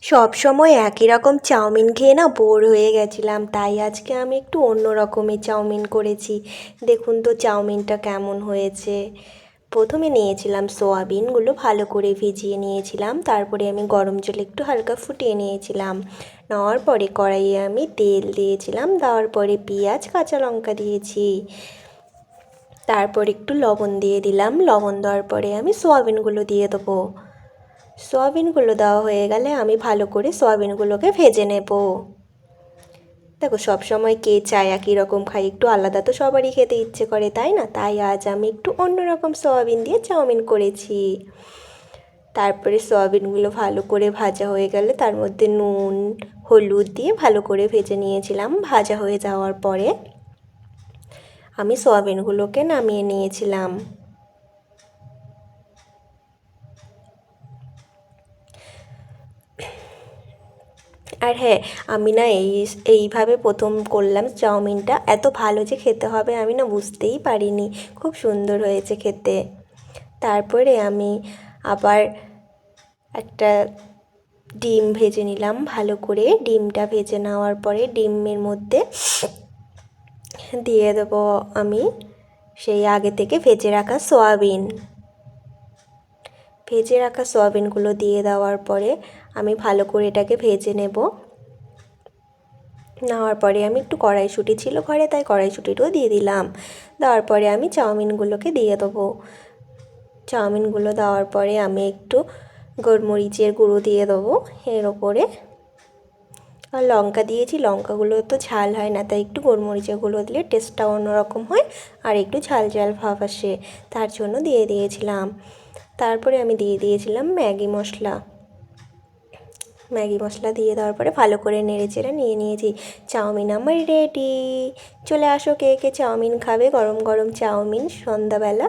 সব সময় একই রকম চাউমিন খেয়ে না বোর হয়ে গেছিলাম, তাই আজকে আমি একটু অন্য রকমের চাউমিন করেছি। দেখুন তো চাউমিনটা কেমন হয়েছে। প্রথমে নিয়েছিলাম সোয়াবিনগুলো ভালো করে ভিজিয়ে নিয়েছিলাম, তারপরে আমি গরম জলে একটু হালকা ফুটিয়ে নিয়েছিলাম। নেওয়ার পরে কড়াইয়ে আমি তেল দিয়েছিলাম, দেওয়ার পরে পেঁয়াজ কাঁচা লঙ্কা দিয়েছি, তারপর একটু লবণ দিয়ে দিলাম। লবণ দেওয়ার পরে আমি সোয়াবিনগুলো দিয়ে দেবো। সোয়াবিনগুলো দেওয়া হয়ে গেলে আমি ভালো করে সোয়াবিনগুলোকে ভেজে নেব। দেখো, সব সময় কে চায় একই রকম খাই, একটু আলাদা তো সবারই খেতে ইচ্ছে করে, তাই না? তাই আজ আমি একটু অন্যরকম সোয়াবিন দিয়ে চাউমিন করেছি। তারপরে সোয়াবিনগুলো ভালো করে ভাজা হয়ে গেলে তার মধ্যে নুন হলুদ দিয়ে ভালো করে ভেজে নিয়েছিলাম। ভাজা হয়ে যাওয়ার পরে আমি সোয়াবিনগুলোকে নামিয়ে নিয়েছিলাম। আর হ্যাঁ, আমি না এইভাবে প্রথম করলাম চাউমিনটা, এত ভালো যে খেতে হবে আমি না বুঝতেই পারিনি। খুব সুন্দর হয়েছে খেতে। তারপরে আমি আবার একটা ডিম ভেজে নিলাম ভালো করে। ডিমটা ভেজে নেওয়ার পরে ডিমের মধ্যে দিয়ে দেবো আমি সেই আগে থেকে ভেজে রাখা সোয়াবিন। ভেজে রাখা সোয়াবিনগুলো দিয়ে দেওয়ার পরে আমি ভালো করে এটাকে ভেজে নেব। নেওয়ার পরে আমি একটু কড়াইশুঁটি ছিল ঘরে, তাই কড়াইশুঁটিটাও দিয়ে দিলাম। দেওয়ার পরে আমি চাউমিনগুলোকে দিয়ে দেবো। চাউমিনগুলো দেওয়ার পরে আমি একটু গোলমরিচের গুঁড়ো দিয়ে দেবো এর ওপরে। আর লঙ্কা দিয়েছি, লঙ্কাগুলো তো ঝাল হয় না, তাই একটু গোলমরিচের গুঁড়ো দিলে টেস্টটা অন্যরকম হয় আর একটু ঝাল ঝাল ভাব আসে, তার জন্য দিয়ে দিয়েছিলাম। তারপরে আমি দিয়ে দিয়েছিলাম ম্যাগি মশলা। ম্যাগি মশলা দিয়ে দেওয়ার পরে ভালো করে নেড়ে চেড়ে নিয়ে নিয়েছি। চাউমিন আমার রেডি। চলে আসো কে কে চাউমিন খাবে, গরম গরম চাউমিন সন্ধ্যাবেলা।